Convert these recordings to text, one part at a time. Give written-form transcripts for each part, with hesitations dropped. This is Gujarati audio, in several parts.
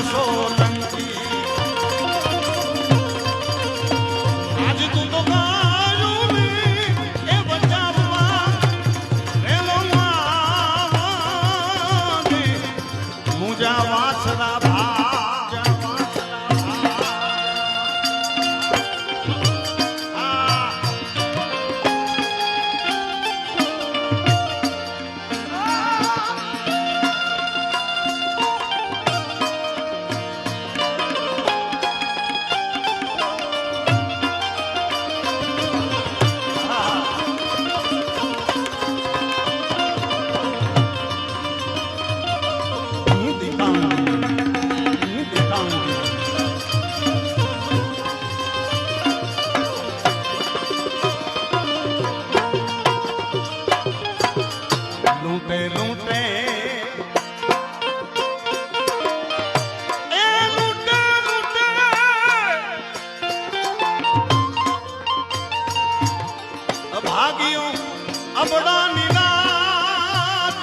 સોલંકી આજ તું તો ગાયું ને એ બચાવવા રેલો માગે મુજા વાસરા લૂંટે લૂંટે એ લૂંટે લૂંટે ભાગ્યો અબડા નિરાજ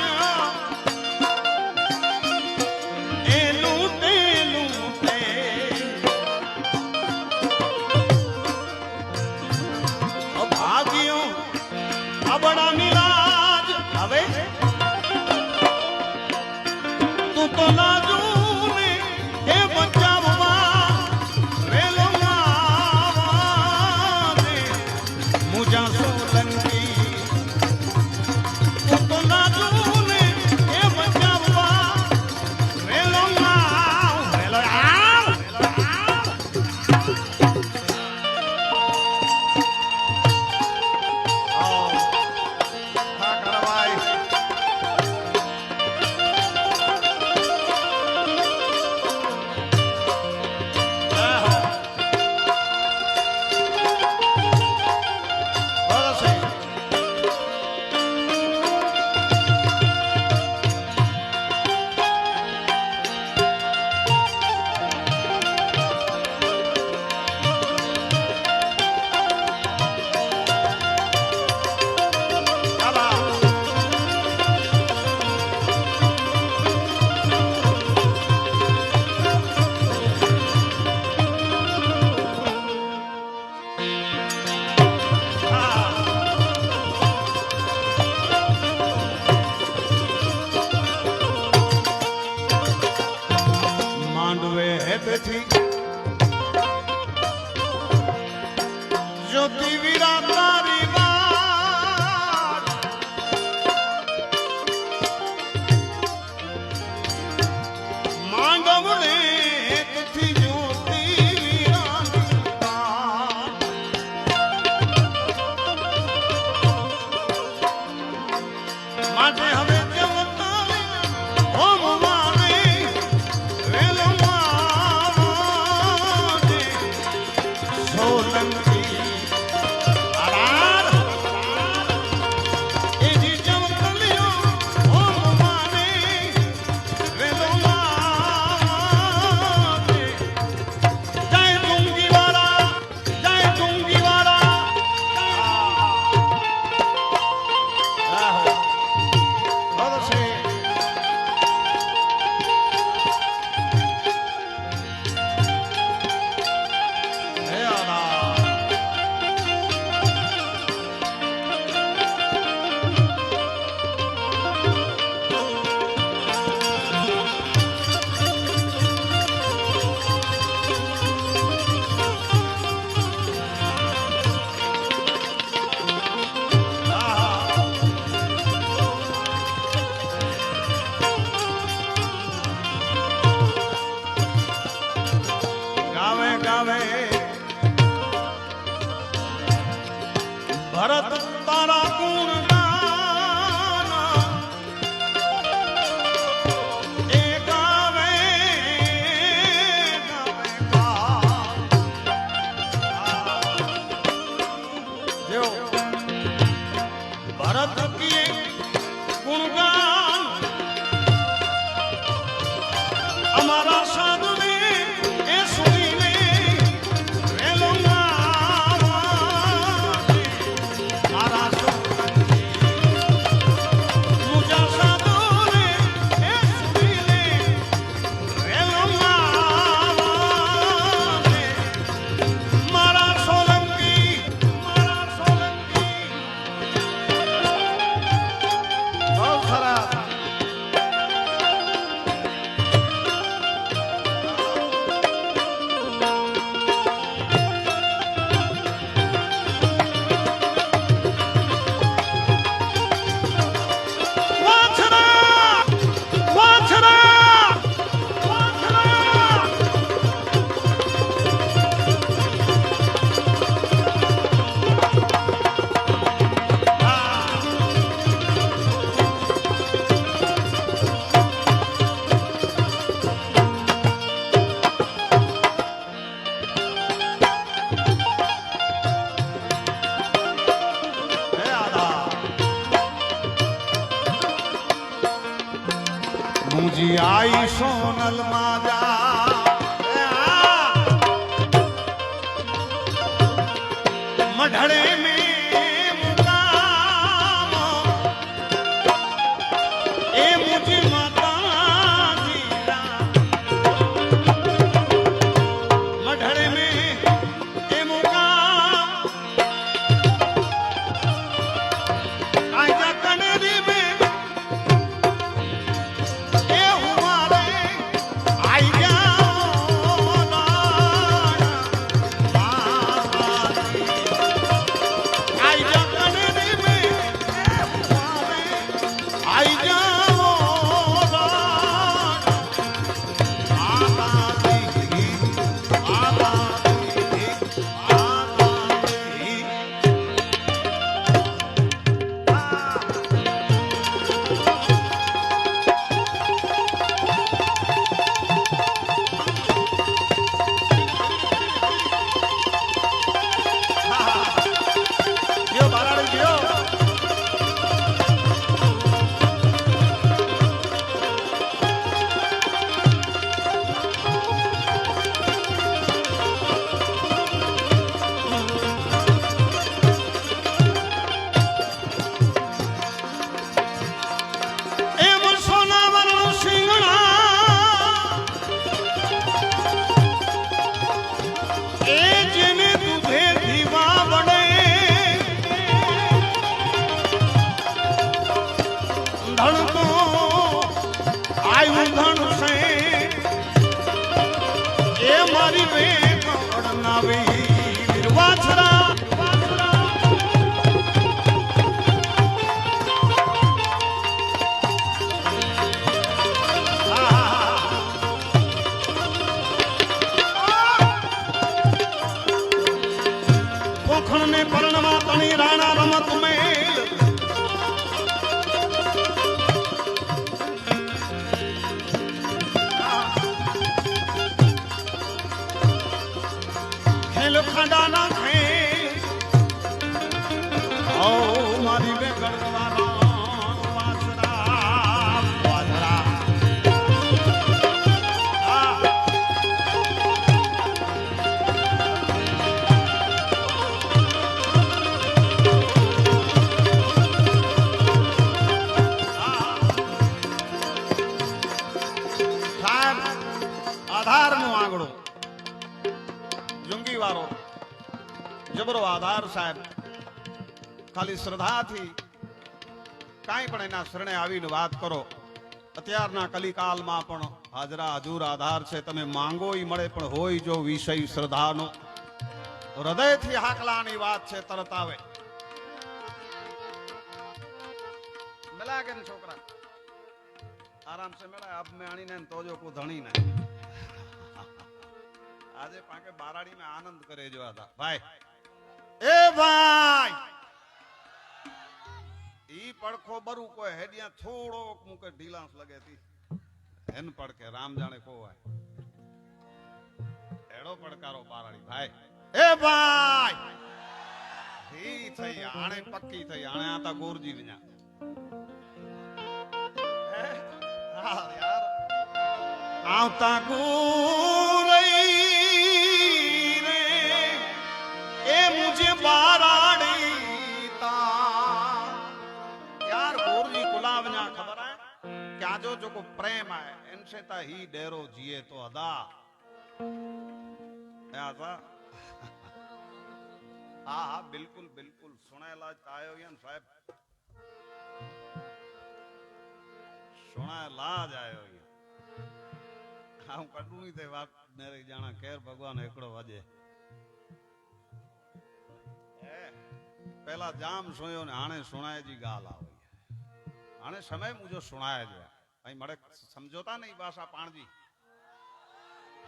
એ લૂંટે લૂંટે ભાગ્યો અબડા નિરાજ હવે તું તો લાજુને એ બચાવવા રેલો માગે મુજા સોલંકી તું તો લાજુને એ બચાવવા રેલો રેલો જ્યોતિ વીરા તારી વાત માંડવને તેથી જ્યોતિ વીરાની વાત માટે હવે ભરત તારા ગુણ ગાના એ ગાવે જો ભરત કી ગુણગાન અમારા સાધુને એ સુનીને રેલો મુજા સાધુને એ સુનીને રેલો मुझी आई सोनल माजा मढ़ड़े में मुकाम ए मुझी माता जीरा मढ़ड़े में ए मुकाम आजा कनेरी में ए हमारे आई जाओ नाना आई जा कनेरी में ए हमारे आई जाओ जियो बाराड़ी जियो એમ સોનાવરનું શિંગણા એ જેને દૂધે દીવા વડે ધણ તો આયુ ધણ છે એ મારી વેગડ નાવી વાછરા કોખણ ને પરણવા તણી રાણા રમત મેલ ખેલ ખાડાના ખેલ ઓ મારી વેગડ વાળા વાછરા વાછરા સાહેબ આધારનું આંગણું જુંગી વાળો જબરો આધાર સાહેબ ખાલી શ્રદ્ધાથી કાંઈ પણ એના શરણે આવીને વાત કરો અત્યારના કલિકાલમાં પણ હાજરા હજુર આધાર છે તમે માંગો ઈ મળે પણ હોય જો વિષય શ્રદ્ધાનો હૃદયથી હાકલાની વાત છે તરત આવે मिला के छोकरा आराम से मिला अब मैं आनी ने तो जो को धनी ने આજે પાકે બારાડી में आनंद करे जो था भाई ए भाई ई पड़खो बरू को हेडिया थोड़ो मुके ढीलांस लगे थी हेन पड़ के राम जाने को है एड़ो पड़कारो बाराड़ी भाई ए भाई ही थई आणे पक्की थई आणे आता गोरजी विना हां यार आवता गोरई रे ए मुझे बाराड़ी ता यार गोरजी गुलाबना खबर है क्या जो को प्रेम है इनसे ता ही डेरो जिए तो अदा ऐसा हाँ हाँ बिल्कुल बिल्कुल सुनेला आयो यन साहब सुनेला आयो ये हम कटूनी थे बात मेरे जाना केर भगवान एकड़ो वजे पहला जाम सोयो ने हाणे सुनाए जी गाल आवे हाणे समय मुझे सुनाए जो भाई मड़े समझोता नहीं भाषा पाण जी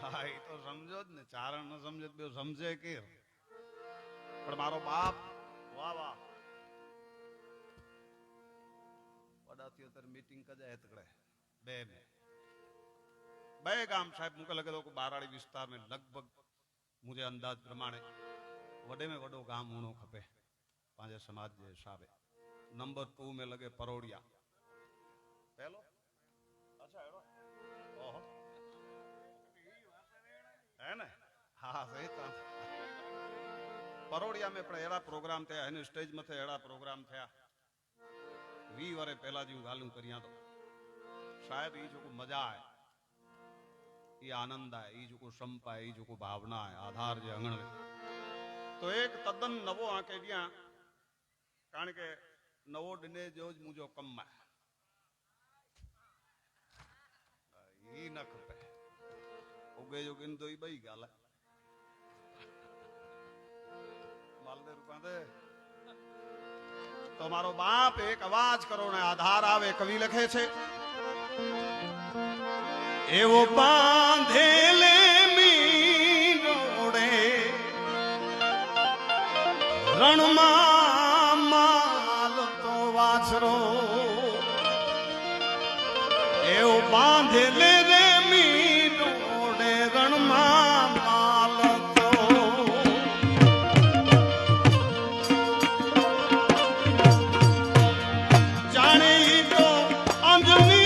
हाँ ये तो समझो ने चारण न समझे बे समझे केर पर मारो बाप वाह वाह वडा थी तर मीटिंग कजा हेतकड़े बे गाम साहब मुके लगे तो बाराड़ी विस्तार में लगभग मुझे अंदाज प्रमाणे वडे में वडो गाम होनो खपे पांजे समाज जे हिसाबे नंबर 2 में लगे परोड़िया पहलो अच्छा एड़ो है ने हाँ सही था परोड़िया में पण एड़ा प्रोग्राम थे हिन स्टेज मथे एड़ा प्रोग्राम थया 20 वरे पहला जी गालू करिया तो शायद ये जो मजा है ये आनंद है ये जो संप है ये जो भावना है आधार जे अंगण तो एक तद्दन नवो आके दिया कारण के नवो डिने जो मुझो कम है ये न खपे उगे जो किन तो ही बई गाल है मालदे रुपांदे तो मारो बाप एक अवाज करो ने आधार आवे कवि लखे छे एवो बांधेले मीनोड़े रणमा माल तो वाछरो एवो बांधेले रे मीनोड़े रणमा माल तो जाने तो अंजनी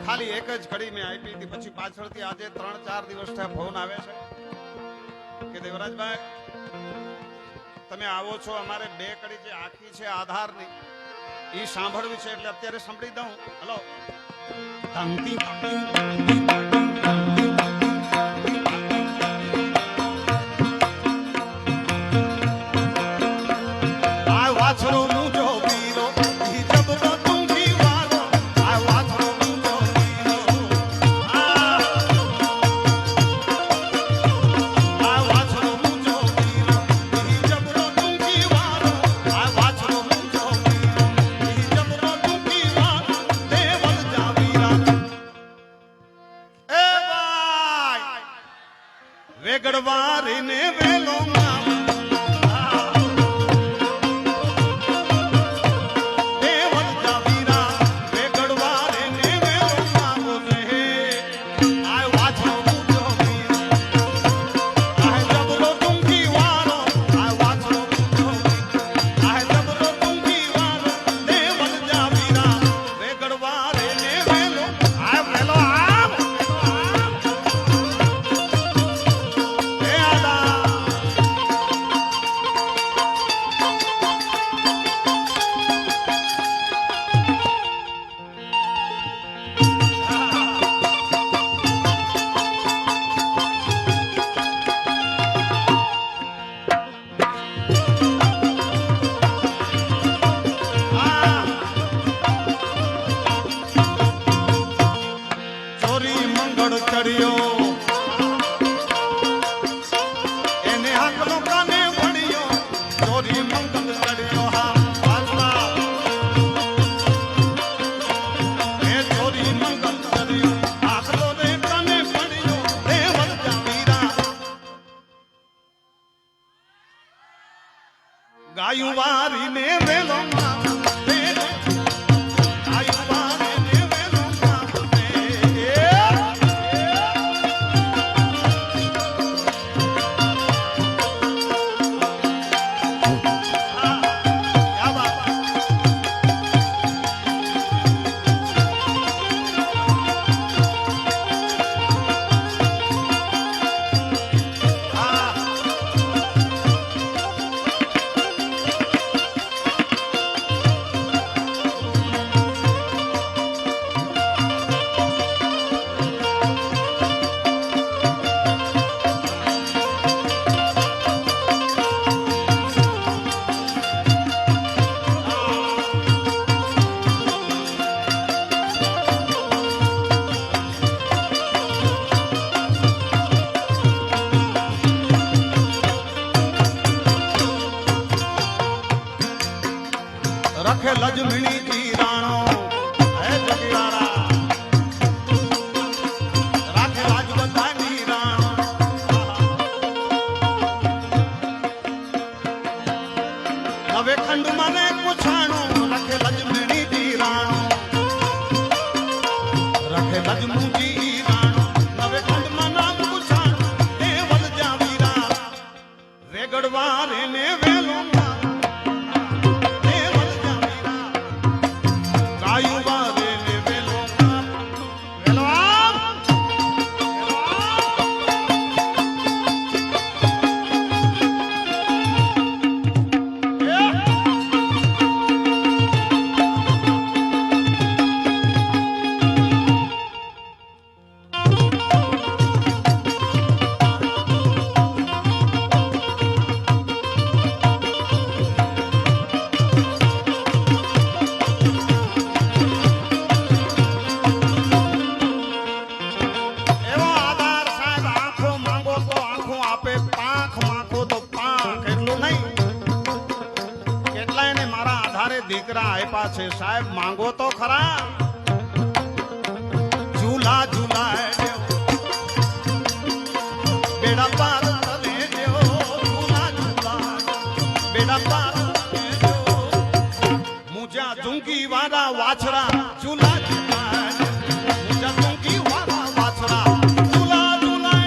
ખાલી એક જ ઘડી મેં આપી હતી, પછી પાછળથી આજે 3-4 દિવસ થયા ફોન આવે છે કે દેવરાજભાઈ તમે આવો છો, અમારે 2 કડી જે આખી છે આધારની એ સાંભળવી છે, એટલે અત્યારે સાંભળી દઉં. હલો આ વાછરો મૂજો પીરો ઈ જબરો તુંગી વાળો, આ વાછરો મૂજો પીરો, આ વાછરો મૂજો પીરો ઈ જબરો તુંગી વાળો, આ વાછરો મૂજો પીરો ઈ જબરો તુંગી વાળો, દેવલ જાવીરા એ ભાઈ વેગડવારી ને વેલો ગાયું વારી ને વેલો રખે લજમણી જી રાણો હે જગીવારા રાખે રાજવંતાની રાણો હવે ખંડ મને પૂછાણું રખે લજમણી જી રાણો રખે લજમુજી રાણો હવે ખંડ મને પૂછાણું દેવલ જાવીરા વેગડવારે ને વેલો દીકરા આપ્યા છે સાહેબ, માંગો તો ખરા. ઝૂલા ઝૂલા બેડા પાર કરે દેવો, ઝૂલા ઝૂલા બેડા પાર કરે દેવો, મુજા ઝુંકી વાળા વાછડા ઝૂલા ઝૂલા મુજા ઝુંકી વાળા વાછડા ઝૂલા ઝૂલા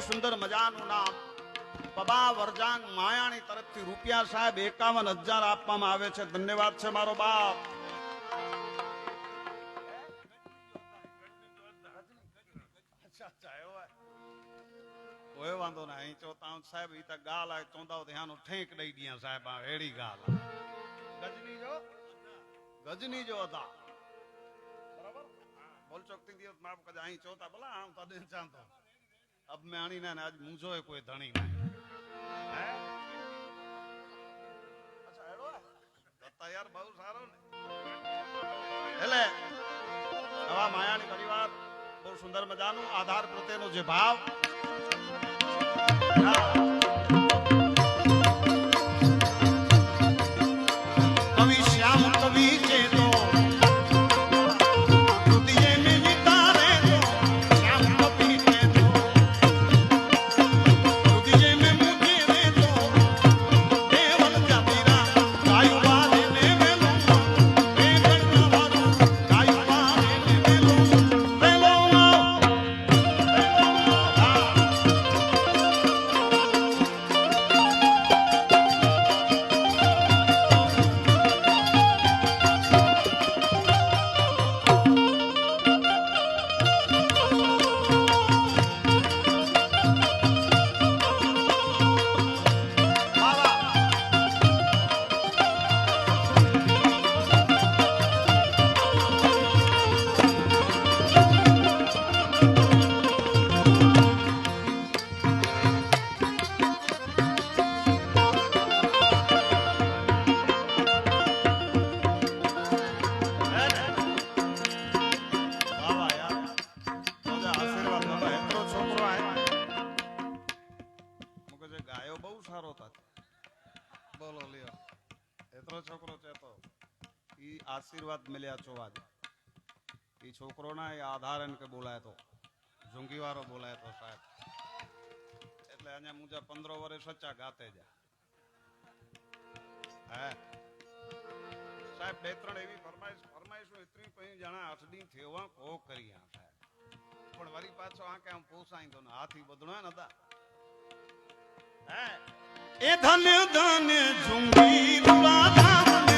સુંદર મજાનું નામ પબા વરજાંગ માયાણી તરફથી રૂપિયા સાહેબ 51,000 આપવામાં આવે છે. ધન્યવાદ છે મારો બાપ. કોઈ વાંધો ના અહીં ચોતા સાહેબ ઈ તો ગાલ આ ચોંદાવ ધ્યાન ઠેક દઈ દિયા સાહેબ આ એડી ગાલ ગજની જો હતા બરાબર બોલ ચોકતી દિવસ માફ કદે અહીં ચોતા ભલા આમ તદે ચાંતો અબ મે આણી ના આજ મુજો કોઈ ધણી ના હે અચ્છા હેડો દત્તા યાર બહુ સારો ને એટલે આવા માયાણી પરિવાર બહુ સુંદર મજાનું આધાર પ્રત્યેનો જે ભાવ કવિ શ્યામ કવિ છે તો આશીર્વાદ મળ્યા છો આજ એ છોકરો ના એ આધાર કે બોલાય તો ઝુંગી વાળો બોલાય તો સાહેબ એટલે અહીંયા મુજા 15 વર્ષ સચ્ચા ગાતે જા હે સાહેબ બે ત્રણ એવી ફરમાઈશ એટલી પછી જણા 8 દી થેવા કો કરી આ સાહેબ પણ વરી પાછો આ કે આમ પોસાઈ તો હાથી બદણો ને દા હે એ ધન ધન ઝુંગી રૂડા ધામ ને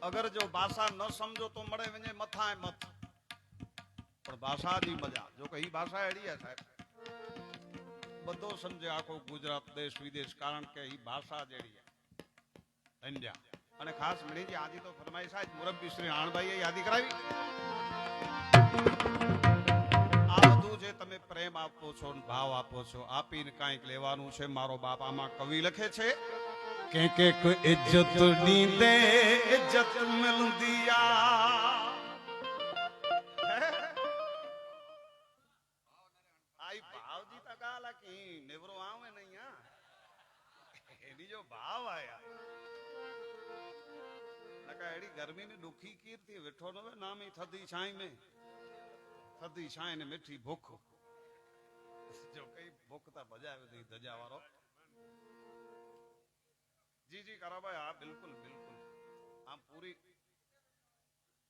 अगर जो भाषा न समझो तो मरे वने मथा मत पर भाषा दी मजा जो कही भाषा एडी है साहब बधो समझे आखो गुजरात देश विदेश कारण के ही भाषा जेडी है धन्या અને ખાસ મણીજી આજી તો ફરમાઈશ આજ મુરબ્બી શ્રી આણભાઈએ યાદી કરાવી આ બધું જે તમે પ્રેમ આપો છો ભાવ આપો છો આપીને કાંઈક લેવાનું છે મારો બાપ આમાં કવિ લખે છે કે ઇજ્જત ની દે ઇજ્જત મિલંદિયા આઈ ભાવજી તા ગાલા કી નેવરો આવે નહીયા એની જો ભાવ આયા નકા એડી ગરમી ની દુખી કીર્તિ વેઠો નવે નામી થદી છાઈ में થતી છાય ને મીઠી ભૂખ. જો કઈ ભૂખતા બજાવે તો ધજા વાળો. જી જી કારાભાઈ, હા બિલકુલ બિલકુલ. આમ પૂરી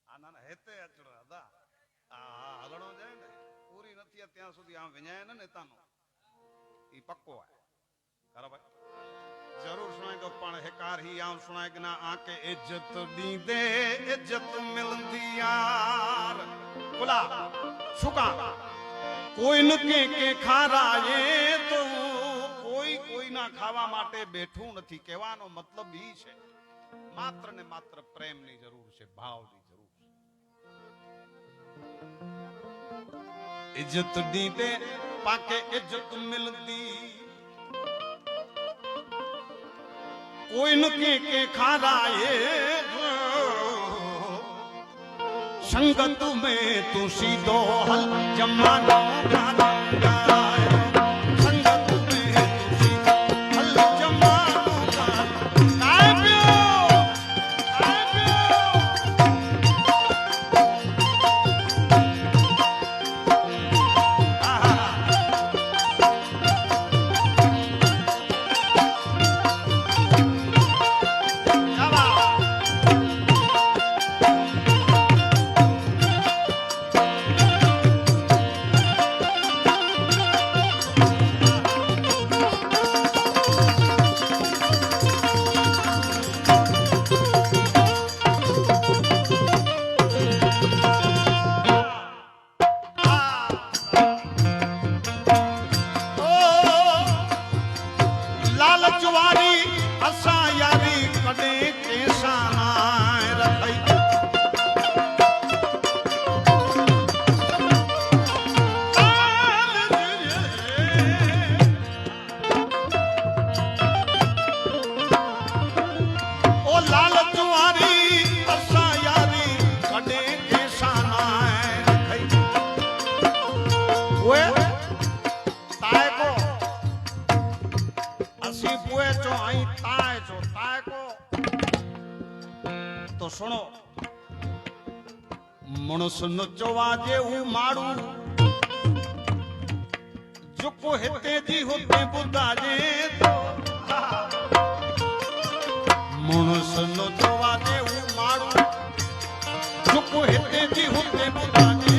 આ ના હેતે અચડો હતા. આ હલણો જાય ને પૂરી નથી ત્યાં સુધી આમ વિඤાય ને નેતાનો ઈ પક્કો હે કારાભાઈ. જરૂર સુણાય તો પણ હેકાર ही આમ સુણાય કે ના આકે ઇજ્જત દીદે ઇજ્જત મિલતી યાર. બોલા શું કા કોઈ ન કે ખારાએ તો કોઈ કોઈના ખાવા માટે બેઠું નથી. કહેવાનો મતલબ ઈ છે માત્ર ને માત્ર પ્રેમની જરૂર છે, ભાવની જરૂર છે. ઇજ્જત દીદે પાકે ઇજ્જત મિલતી. કોઈ ન કે ખારાએ સંગત में तू सीधो हल जमानो गाए. संगत में तू सीधो हल जमानो गाए. તો સુનો મણસ નચવા જેવું માડું જુકો હેતે જી હોતે બુદાજે તો મણસ નચવા જેવું માડું જુકો હેતે જી હોતે બુદાજે.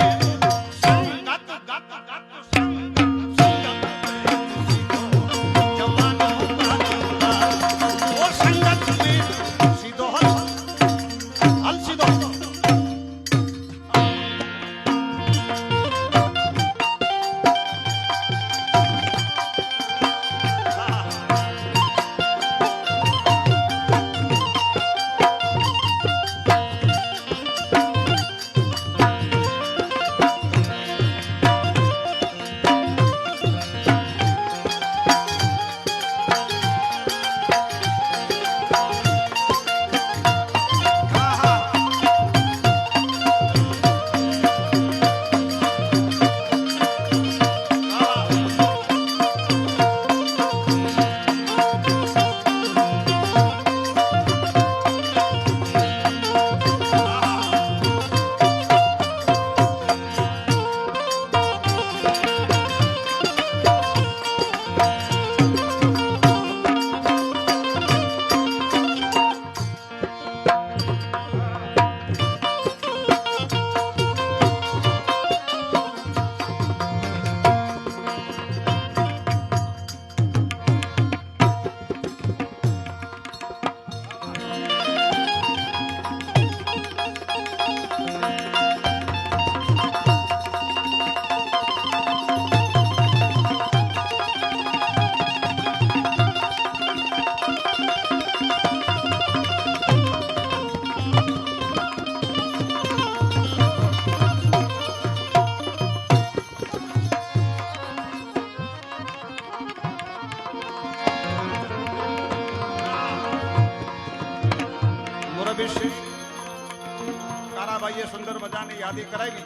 કારાભાઈએ સુંદર મજાની યાદી કરાવી.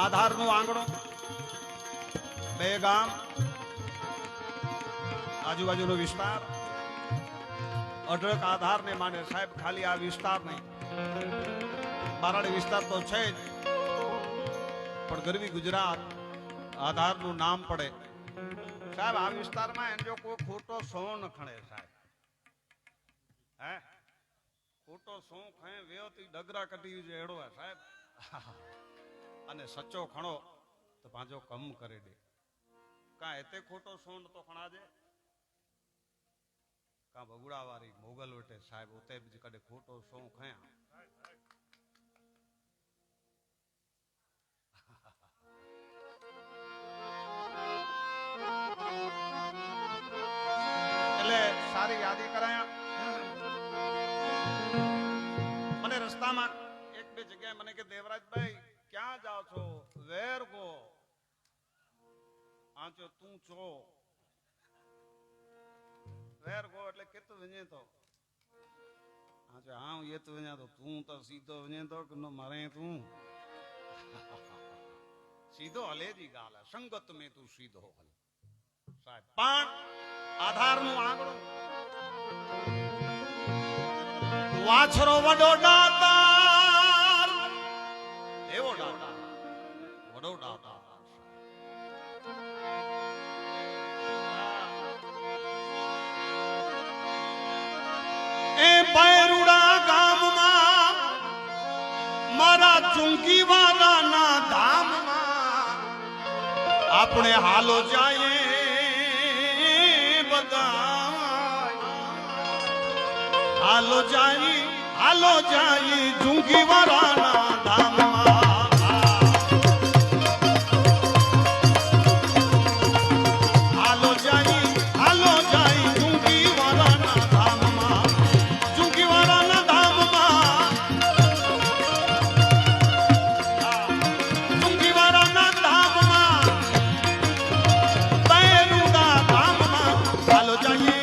આધારનું આંગણું, બે ગામ, આજુબાજુનો વિસ્તાર, અઢળક આધારને માને. સાહેબ ખાલી આ વિસ્તાર નહીં, બારાડી વિસ્તાર તો છે જ, પણ ગરવી ગુજરાત આધારનું નામ પડે સાહેબ આ વિસ્તારમાં એને જો કોઈ ખોટો સોણ ખણે સાહેબ હે ખોટો સોણ ખણે વેવતી ડગરા કટી જે એડો હે સાહેબ અને સચ્ચો ખણો તો પાંજો કમ કરી દે કા એતે ખોટો સોણ તો ખણાજે કા બગુડા વાળી મોગલ વટે સાહેબ ઉતે બીજ કડે ખોટો સોણ ખયા એટલે સારી યાદી કરાયા મને રસ્તામાં એક બે જગ્યાએ મને કે દેવરાજભાઈ ક્યાં જાઓ છો વેર ગો આંચો તું છો વેર ગો એટલે કેતો વજે તો આંચો હા એ તો વજે તો તું તો સીધો વજે તો કે મારે તું સીધો હલે જી ગાલ સંગત में તું સીધો હલ સાહેબ પણ આધારનું આંગણું વાછરો વડો દાતાર એવો દાતાર વડો દાતાર એ બૈરુડા ગામમાં મારા ચુંકી વાળાના ધામમાં આપણે હાલો જાય હાલો જાય ઝુંકી વાળાના ધામમાં હાલો જાય ઝુંકી વાળાના ધામમાં ઝુંકી વાળાના ધામમાં ઝુંકી વાળાના ધામમાં બૈરુડા ધામમાં હાલો જાય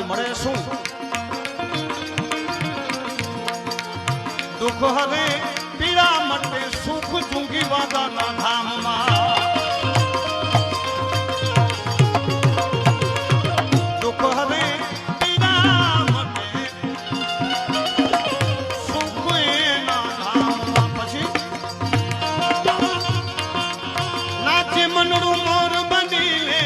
મળે શું દુઃખ હવે પીડા માટે સુખ ઝુંકી વાદાના ધામમાં દુઃખ હવે પીડા માટે સુખ એના ધામમાં પછી નાચે મનડું મોર બની લે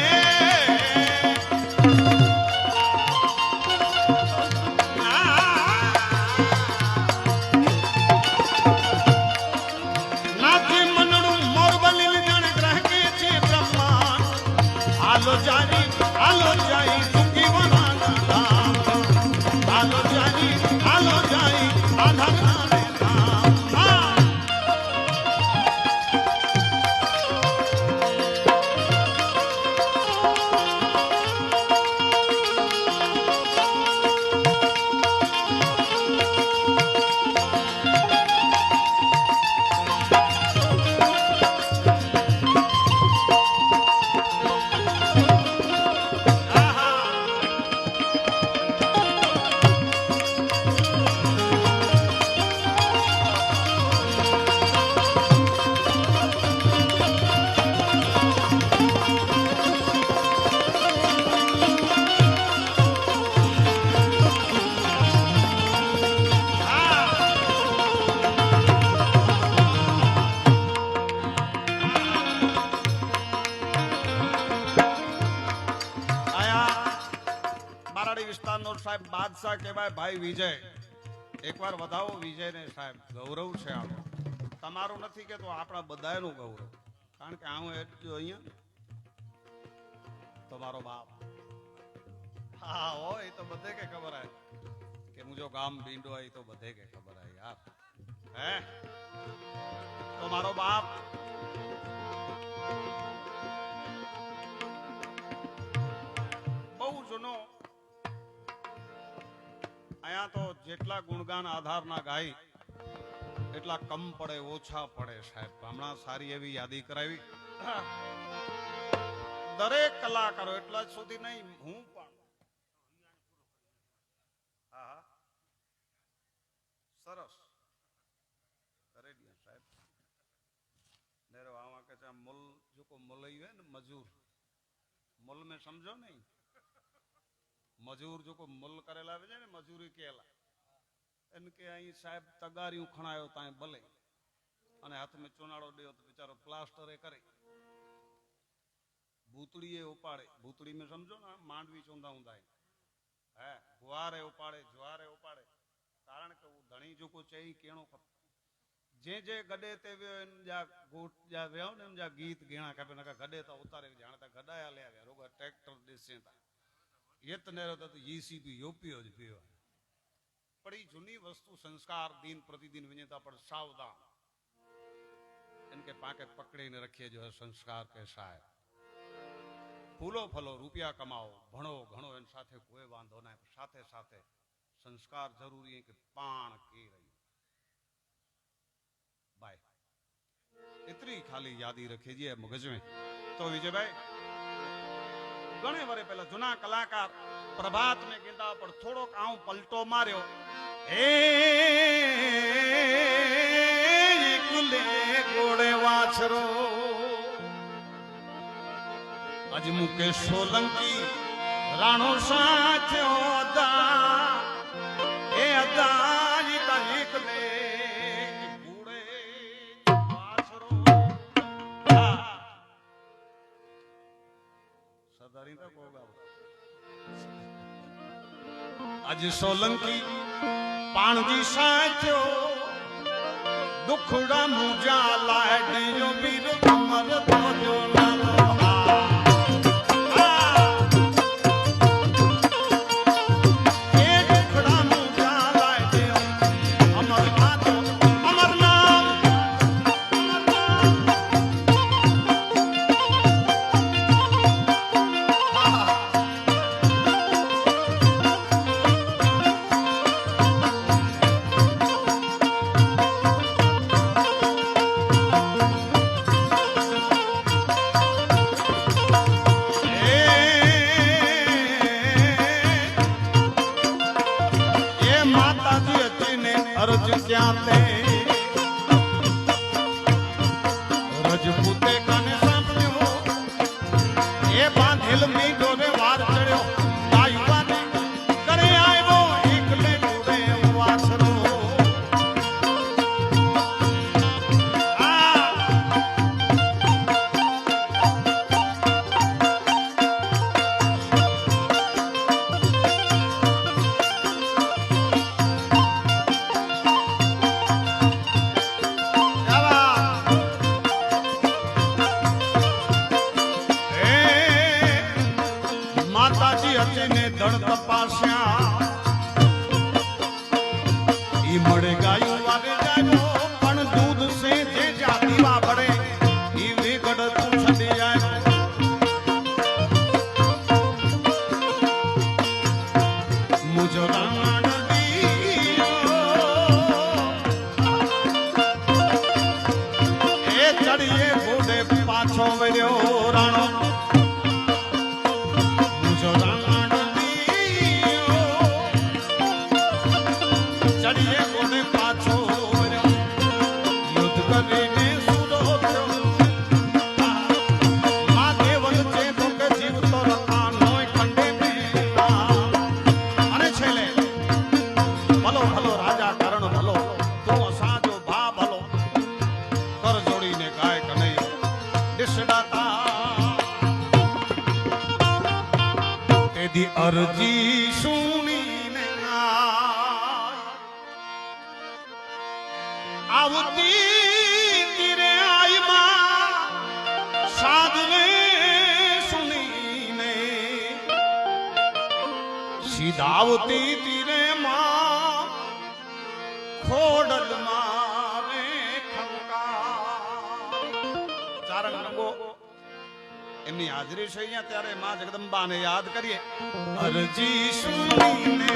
હાલો જાય ઝુંકી વાળાના ધામ હાલો જાય આધારના ધામ સાહેબ બાદશાહ કહેવાય ભાઈ વિજય એકવાર વધાવો વિજયને સાહેબ ગૌરવ છે આપણો તમારું નથી કે તો આપણા બધાનું ગૌરવ કારણ કે આવું એટલું અહીંયા તમારો બાપ હા હોય તો બધે કે ખબર હે કે મુજો ગામ ભીંડો હોય તો બધે કે ખબર હે યાર હે તમારો બાપ બહુ જૂનો અહીંયા તો જેટલા ગુણગાન આધારના ગાય એટલા કમ પડે, ઓછા પડે સાહેબ. હમણાં સારી એવી યાદી કરાવી. દરેક કલાકારો એટલા સુધી નહીં, હું પણ હા સરસ કરે દિયા સાહેબ. नेरो आवा के चा मुल जो को मुलई है ना मजूर मुल में समझो नहीं मजूर जो को मुल करेला वे ने मजूरी केला इनके आई साहब तगारियों खणायो ताए भले अने हाथ में चुनाड़ो देयो तो बेचारो प्लास्टर करे भूतड़ी उपाड़े भूतड़ी में समझो ना मांडवी चोंदा हुंदा है गुवारे उपाड़े ज्वारे उपाड़े कारण के वो धणी जो को चई केणो जे जे गडे ते जा गोट जा व्यो ने जा गीत गेणा के नका गडे तो उतारे जानता गडाया ले आवे रोगा ट्रैक्टर दिसेता येत नेरो तो ईसीबी योपीओ ज पियो पड़ी जूनी वस्तु संस्कार दिन प्रतिदिन विजेता पर सावधान इनके पाके पकड़े ने रखिए जो है संस्कार कैसा है फूलो फलो रुपया कमाओ भणो घणो इन साथे कोई वांधो ना साथे साथे संस्कार जरूरी है कि पाण की रही बाय इतनी खाली यादी रखी जी मगज में तो विजय भाई घणे वरे पहला जूना कलाकार प्रभात में गिंदा पर थोड़ो आऊं पलटो मार्यो कुले गोड़े वाछरो अज मुकेश सोलंकी राणो साथ्यो दा ए अदा जी एक ले गोड़े वाछरो सदारी तक होगा अज सोलंकी पाणजी साथ्यो दुखड़ा मुजा लाडियो बीर कमर तो नालो अर्ज क्या थे रजपूते काने सामने ये बांधिल में डोरे वार चढ़ो आयुवा ने करे आए वो एक ले डूबे वासरो दड़ तपास्या ई मड़े गायों वाले जायो पण दूध से जे जाती वा बड़े ई विगड़ तू छड़ी जाए मुझो राण दियो ए चढ़िए बूढ़े पाछो वेरो राणो मुझो राण अर्जी सुनी ने आवती तेरे आई मां साधवे सुनी ने सीधावती तेरे मां खोडल मारे खंका चारंग रंगो એમની હાજરી છે અહીંયા ત્યારે માં જગદંબાને યાદ કરીએ. અરજી સુનીને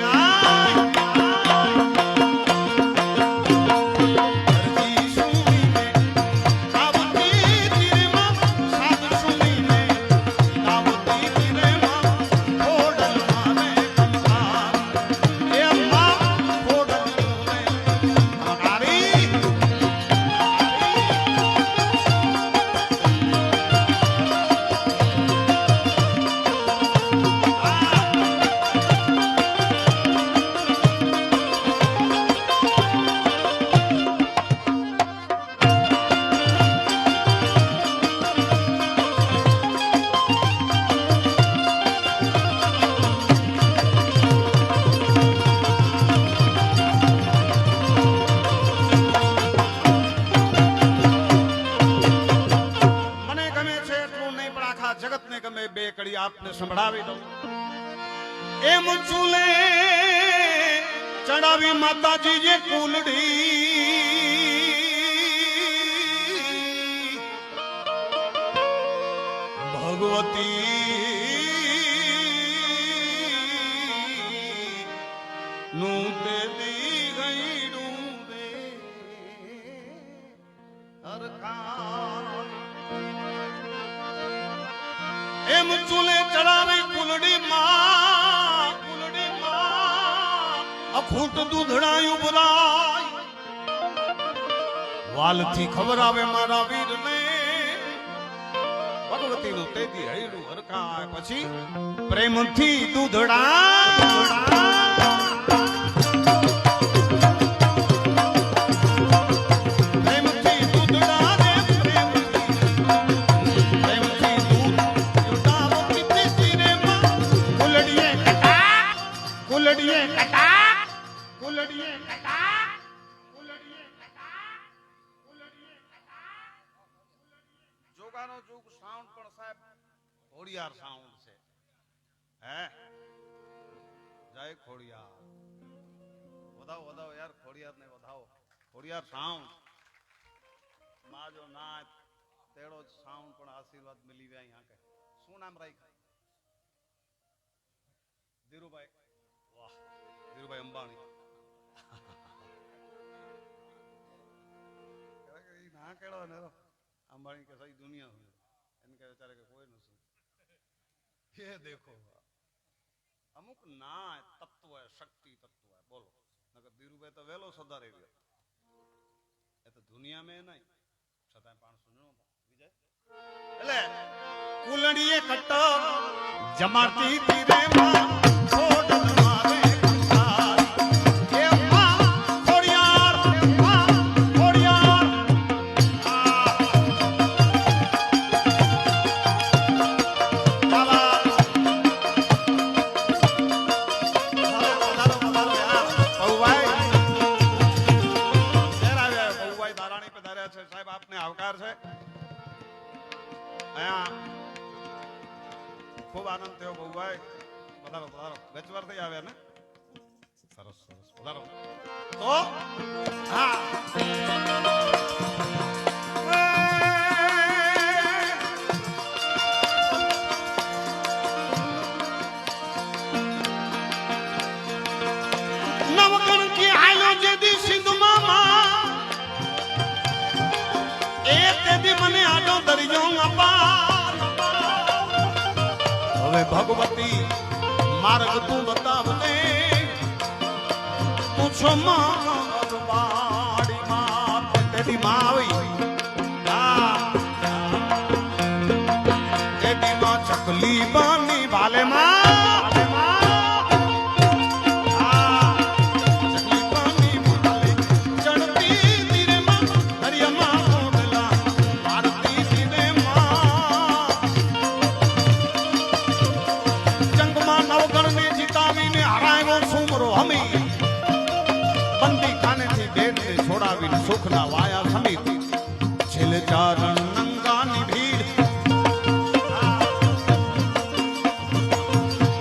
આપને સંભળાવી દઉં. એમ ચૂલે ચડાવી માતાજી જે કુલડી ભગવતી નું તે દી ગઈડું દે હરખા. એમ ચૂલે ચડાવી કુલડી માં અખૂટ દૂધડાયું બોલાય વાલથી ખબર આવે મારા વીરને ભગવતી નું તેદી હૈરું હરખાય. પછી પ્રેમથી દૂધડા જોગાનો જોગ સાઉન્ડ પણ સાહેબ ખોડિયાર સાઉન્ડ છે. હે જય ખોડિયાર. વધાવો વધાવો યાર ખોડિયાર ને વધાવો. ખોડિયાર સાઉન્ડ માજો નાચ તેડો જ સાઉન્ડ પણ આશીર્વાદ મિલી ગયા અહીંયા કે. શું નામ રાખ્યું? ધીરુભાઈ. વાહ ધીરુભાઈ અંબાણી. ના કેળો ને અંબાણી કે સારી દુનિયા હોય એને કે વિચારે કે કોઈ નથી. ये देखो અમુક ના તત્વ હે, શક્તિ તત્વ હે. બોલો નકર ધીરુભાઈ તો વેલો સદારે ગયો એ તો દુનિયા में नहीं છતાં પણ સુનો વિજય એટલે કુલડીએ કટ જમાતી તીરે માં છોડ મારે ખૂબ આનંદ થયો બહુભાઈ. પધારો પધારો. ગચવાર થઈ આવ્યા ને? સરસ સરસ પધારો. તો હા નવકણ કે આયો જે દી સિંધુ મામા એ તે દી મને આડો દરિયો આપા. હવે ભગવતી માર્ગ તું બતાવને તું છો મારી માં તેદી માં આવી તેદી માં ચકલી બની ભાલે માં સુખના વાયા સમિતિ છેલ્લે ચારણ નંગાની ભીડ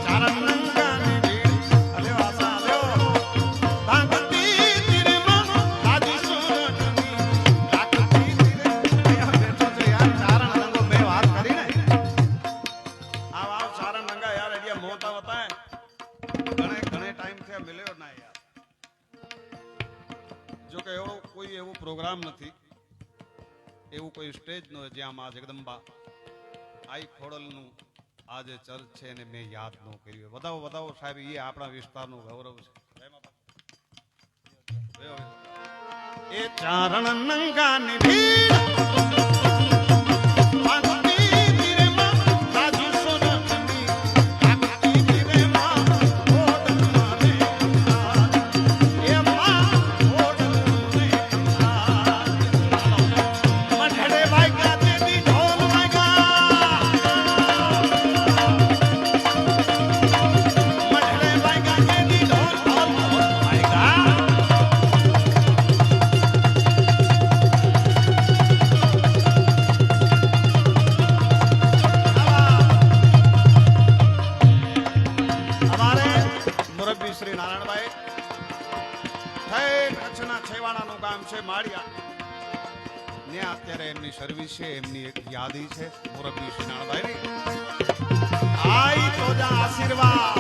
ચારણ નંગાની ભીડ અલે વાસા લ્યો ભાગતી તીરે માં આજી સુરતની લાકતી તીરે અહીંયા બેઠો છે યાર ચારણ નંગો બે વાત કરીને પ્રોગ્રામ નથી, એવું કોઈ સ્ટેજ નો જ્યાં માં જગદંબા આઈ ખોડલનું આ જે ચર્ચ છે એને મેં યાદ ન કર્યું. વધાવો વધાવો સાહેબ, એ આપણા વિસ્તારનું ગૌરવ છે. એ ચારણ નંગાની શ્રી નારાયણભાઈ કચ્છના છેવાડાનું ગામ છે માળિયા, ત્યાં અત્યારે એમની સર્વિસ છે, એમની એક યાદી છે મુરબ્બી શ્રી નારાયણભાઈ. આઈ તો જા આશીર્વાદ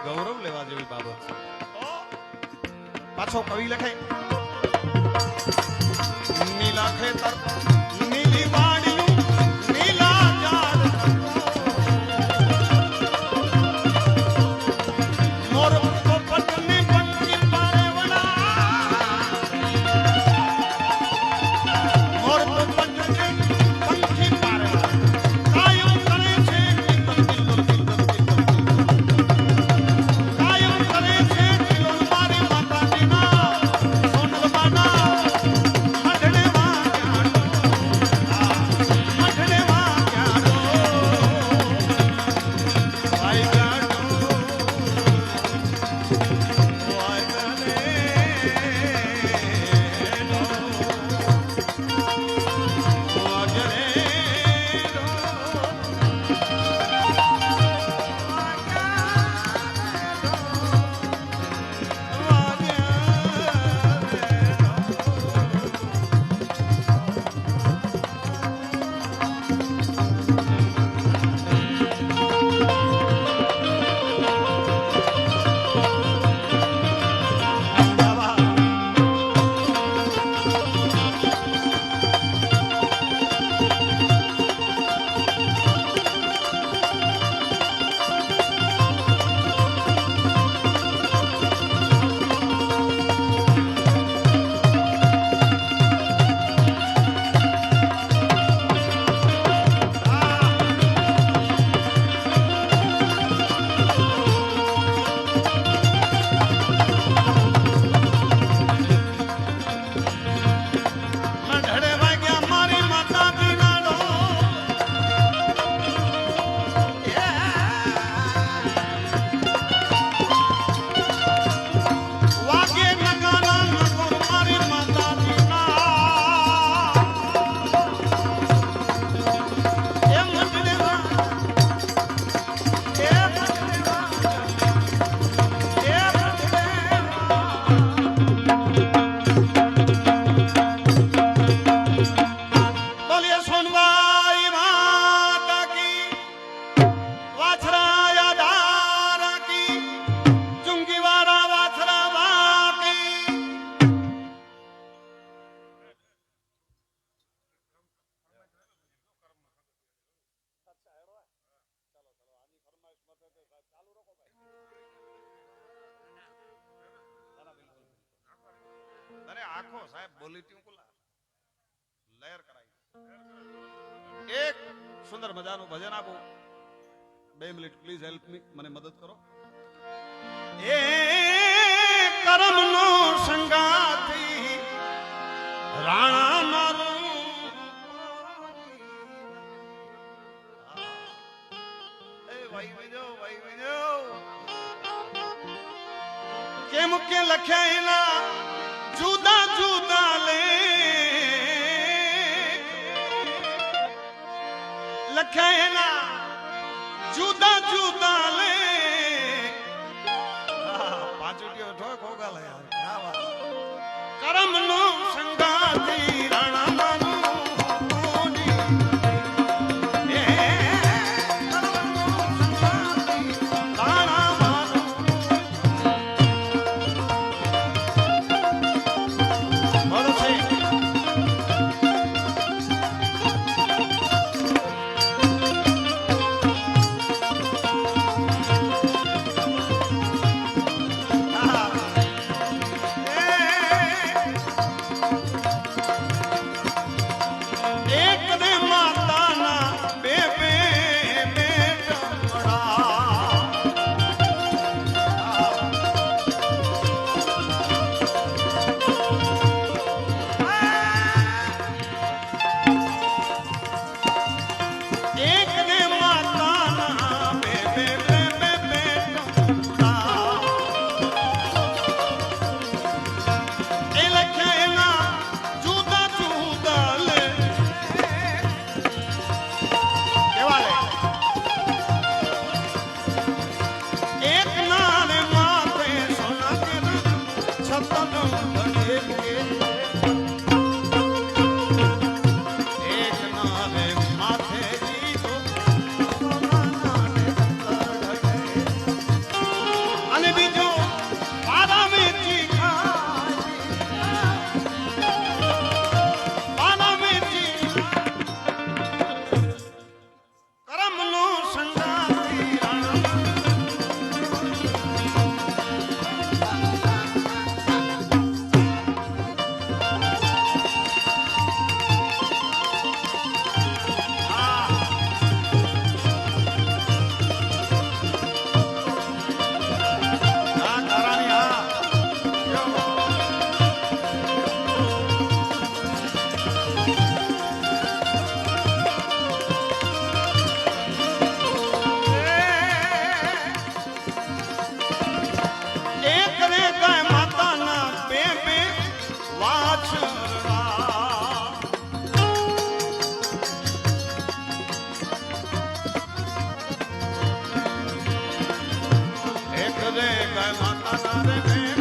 ગૌરવ લેવા જેવી બાબત છે. પાછો કવિ લખે નીલા ખેતર નીલી વાડિયું નીલા ઝાડ મોર પોપટ ને પંખી પારેવડા મોર પોપટ ને પંખી પારેવડા કાયો કરે છે અરે આખો સાહેબ બોલી ટ્યુકુલા લહેર કરાઈ એક સુંદર મજાનું ભજન આપો 2 મિનિટ પ્લીઝ હેલ્પ મી મને મદદ કરો એ કરમનો સંગાથી રાણા મારું એ ભાઈ વિજો કેમ કે લખ્યા જુદા જુદા લે લખ્યા જુદા જુદા લે પાછુટીઓ ઠોક હોગા યાર ક્યા વાત કરમનો સંગાતી રાણા માનું મોની એ કરમનો સંગાતી રાણા માનું બોલો છે રે ગાય માતા ના રે